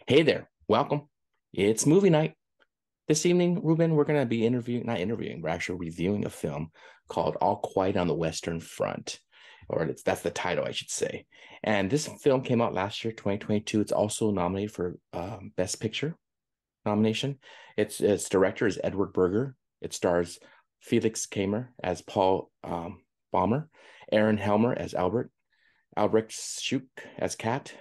Hey there, welcome. It's movie night. This evening, Ruben, we're going to be not interviewing, we're actually reviewing a film called All Quiet on the Western Front, that's the title, I should say. And this film came out last year, 2022. It's also nominated for Best Picture nomination. Its director is Edward Berger. It stars Felix Kamer as Paul Baumer, Aaron Helmer as Albert, Albrecht Schuck as Kat,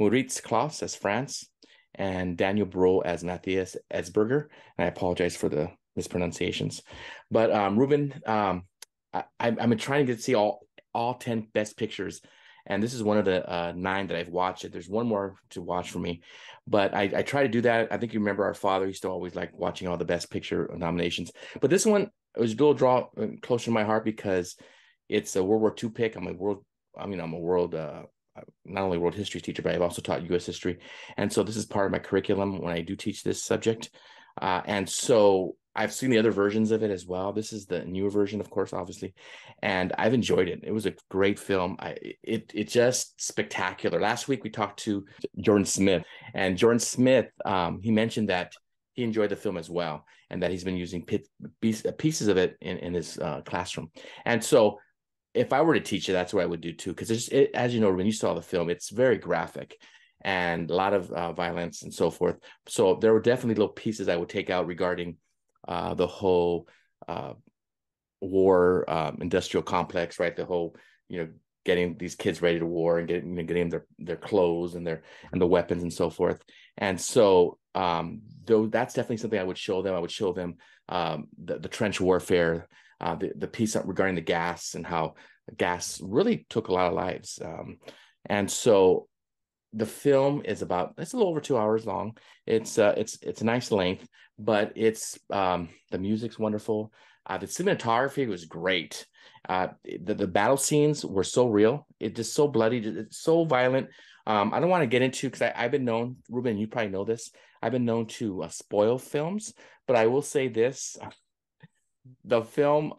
Moritz Klaus as Franz, and Daniel Bro as Matthias Edsberger. And I apologize for the mispronunciations. But Ruben, I've been trying to get to see all 10 best pictures. And this is one of the nine that I've watched. There's one more to watch for me. But I try to do that. I think you remember our father used to always like watching all the best picture nominations. But this one was a little draw close to my heart because it's a World War II pick. I'm a world not only world history teacher, but I've also taught U.S. history. And so this is part of my curriculum when I do teach this subject. And so I've seen the other versions of it as well. This is the newer version, of course, obviously. And I've enjoyed it. It was a great film. It's just spectacular. Last week we talked to Jordan Smith, and Jordan Smith, he mentioned that he enjoyed the film as well, and that he's been using pieces of it in his classroom. And so if I were to teach it, that's what I would do too. Because as you know, when you saw the film, it's very graphic and a lot of violence and so forth. So there were definitely little pieces I would take out regarding the whole war industrial complex, right? The whole, getting these kids ready to war and getting their clothes and the weapons and so forth. And so though that's definitely something I would show them. I would show them the trench warfare, the piece regarding the gas and how gas really took a lot of lives. And so the film it's a little over 2 hours long. It's a nice length, but the music's wonderful. The cinematography was great. The battle scenes were so real. It just so bloody, it's so violent. I don't want to get into because I've been known, Ruben, you probably know this. I've been known to spoil films, but I will say this: the film,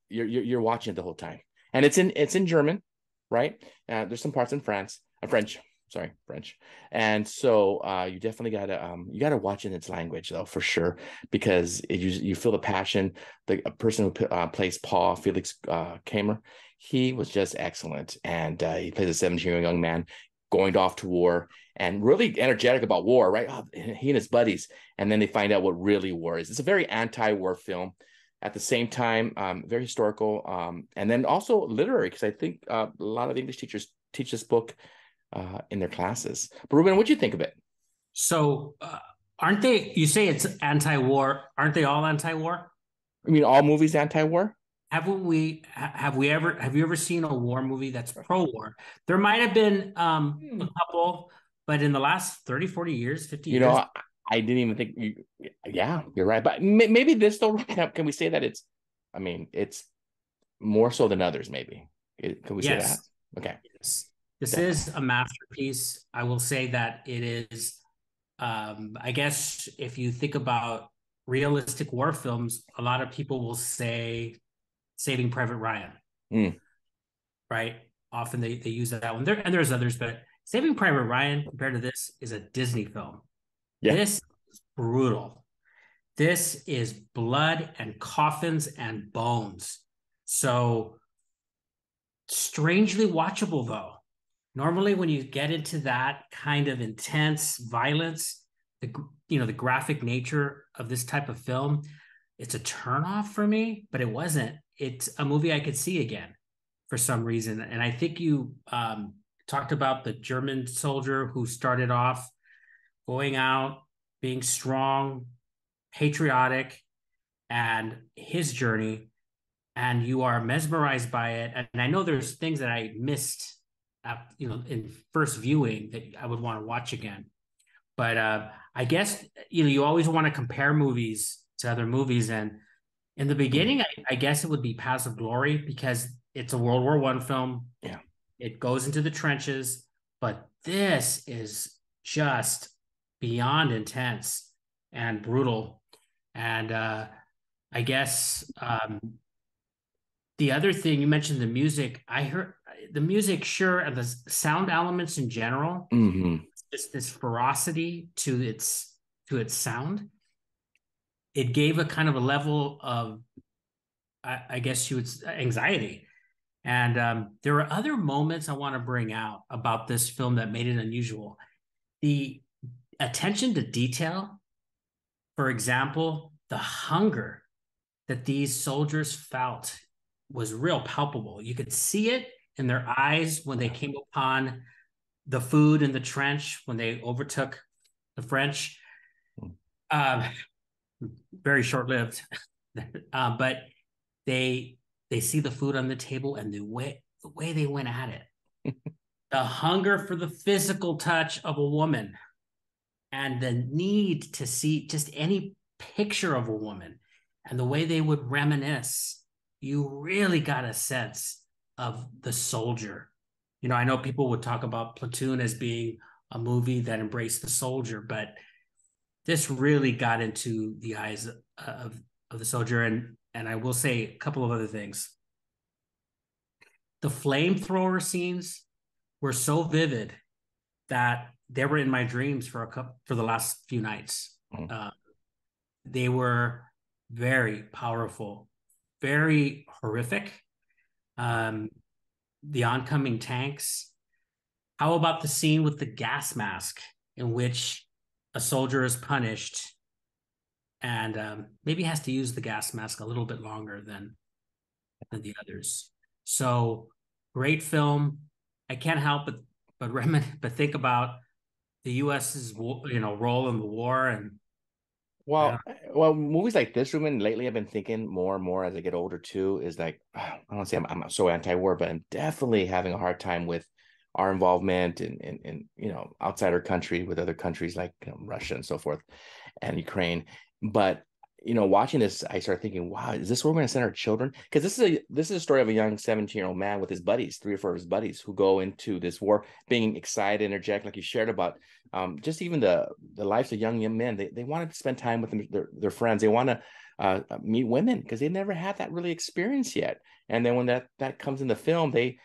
you're watching it the whole time, and it's in German, right? There's some parts in French. Sorry, French. And so you definitely gotta watch in its language though, for sure, because you feel the passion. The person who plays Paul, Felix Kamer, he was just excellent, and he plays a 17-year-old young man going off to war and really energetic about war, right? Oh, he and his buddies, and then they find out what really war is. It's a very anti-war film. At the same time, very historical, and then also literary, because I think a lot of English teachers teach this book in their classes. But Ruben, what'd you think of it? So, aren't they? You say it's anti-war. Aren't they all anti-war? I mean, all movies anti-war? Have you ever seen a war movie that's pro-war? There might have been Hmm. a couple, but in the last 30, 40 years, 50 You know, years, I didn't even think yeah, you're right. But maybe this though, can we say that I mean, it's more so than others, maybe. Can we say that? yes, Okay, yes. This is definitely. a masterpiece. I will say that it is. I guess if you think about realistic war films, a lot of people will say Saving Private Ryan, Mm, right? Often they use that one. There's others, but Saving Private Ryan compared to this is a Disney film. yeah. This is brutal. This is blood and coffins and bones. So strangely watchable though. Normally when you get into that kind of intense violence, the graphic nature of this type of film, it's a turnoff for me, but it wasn't. It's a movie I could see again for some reason. And I think you talked about the German soldier who started off going out, being strong, patriotic, and his journey, and you are mesmerized by it. And I know there's things that I missed, in first viewing that I would want to watch again. But I guess you always want to compare movies to other movies, and in the Mm, beginning, I guess it would be Paths of Glory because it's a World War One film. yeah. It goes into the trenches, but this is just beyond intense and brutal. And I guess the other thing you mentioned the music. I heard the music, sure, and the sound elements in general, Hmm. this ferocity to its sound. It gave a kind of a level of, I guess you would anxiety. And there are other moments I want to bring out about this film that made it unusual. The attention to detail, for example, the hunger that these soldiers felt was real palpable. You could see it in their eyes when they came upon the food in the trench, when they overtook the French. Um, very short lived, but they they see the food on the table and the way they went at it, the hunger for the physical touch of a woman, and the need to see just any picture of a woman, and the way they would reminisce. You really got a sense of the soldier. I know people would talk about Platoon as being a movie that embraced the soldier, but this really got into the eyes of the soldier. And I will say a couple of other things. The flamethrower scenes were so vivid that they were in my dreams for the last few nights. Mhm. They were very powerful, very horrific. Um, the oncoming tanks. How about the scene with the gas mask in which a soldier is punished and maybe has to use the gas mask a little bit longer than the others. So great film. I can't help but think about the U.S.'s role in the war, and I don't. Well, movies like this, Ruben, lately I've been thinking more and more as I get older too, is like, I don't want to say I'm so anti-war, but I'm definitely having a hard time with our involvement in outside our country with other countries like Russia and so forth and Ukraine. But watching this, I started thinking, wow, is this where we're going to send our children? Because this is a story of a young 17-year-old man with his buddies, three or four of his buddies, who go into this war being excited, energetic, like you shared about just even the lives of young men. They wanted to spend time with their friends. They want to meet women because they never had that really experience yet. And then when that comes in the film, they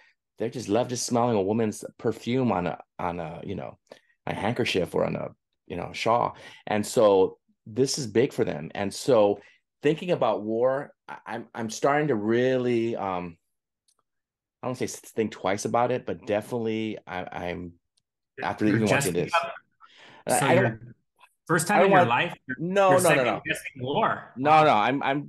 just love just smelling a woman's perfume on a a handkerchief or on a shawl. And so this is big for them. And so thinking about war, I'm starting to really I don't say think twice about it, but definitely I'm after You're even just watching this. so I don't you're first I time don't in your want life you're no no no second no guessing war. no. Wow.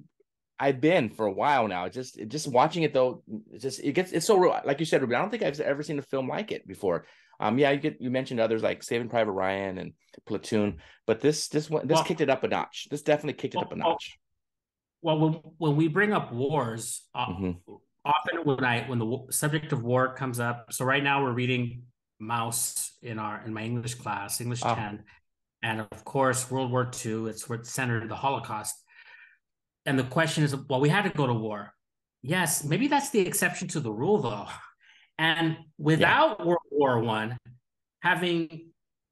I've been for a while now. Just watching it though, it's so real. Like you said, Ruby, I don't think I've ever seen a film like it before. Yeah, you mentioned others like Saving Private Ryan and Platoon, but this Well, kicked it up a notch. This definitely kicked it up a well, well, notch. well, when we bring up wars, Hmm. often when the subject of war comes up. So right now we're reading Maus in my English class, English Oh 10, and of course World War II. It's where it centered the Holocaust. And the question is, well, we had to go to war. Yes, maybe that's the exception to the rule, though. And yeah, without World War I, having,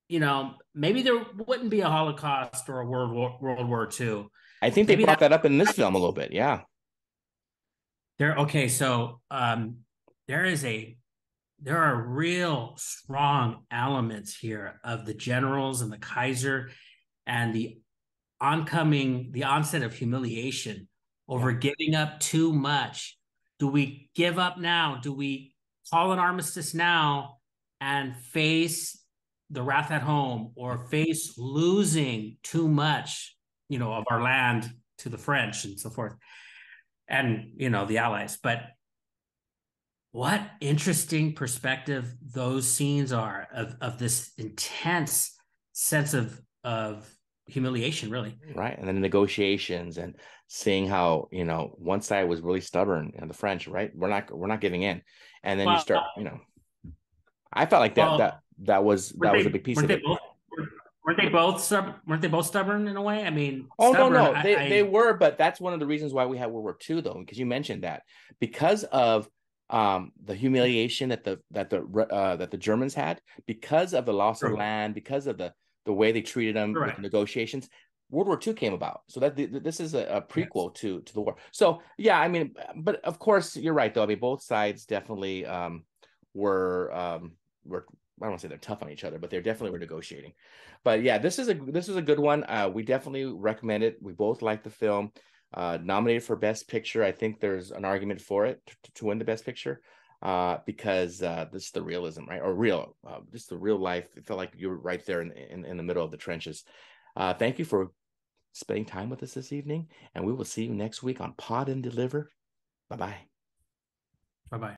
maybe there wouldn't be a Holocaust or a World War II. I think they Maybe brought that that up in this film a little bit. Yeah, there. Okay, so there is a there are real strong elements here of the generals and the Kaiser and the onset of humiliation over yeah, giving up too much. Do we give up now? Do we call an armistice now and face the wrath at home, or face losing too much, of our land to the French and so forth, and the Allies? But what interesting perspective those scenes are of this intense sense of humiliation, really. right. And then the negotiations and seeing how one side was really stubborn, the French, right? We're not giving in, and then you Well, start, I felt like that that well, that was weren't that was a they big piece weren't of they it. both weren't they both stubborn in a way? I mean, Oh no, stubborn. no, I, they I were, but that's one of the reasons why we had World War II, though, because you mentioned that because of the humiliation that the Germans had, because of the loss of true. land, because of the way they treated them with the Correct. negotiations. World War II came about, so this is a Yes. prequel to the war. So yeah, I mean, but of course you're right, though. I mean, both sides definitely were I don't want to say they're tough on each other, but they definitely were negotiating. But yeah, this is a good one. We definitely recommend it. We both like the film. Nominated for Best Picture. I think there's an argument for it to win the Best Picture, because this is the realism, right? Or real, just the real life. It felt like you were right there in the middle of the trenches. Thank you for spending time with us this evening, and we will see you next week on Pod and Deliver. Bye bye. Bye bye.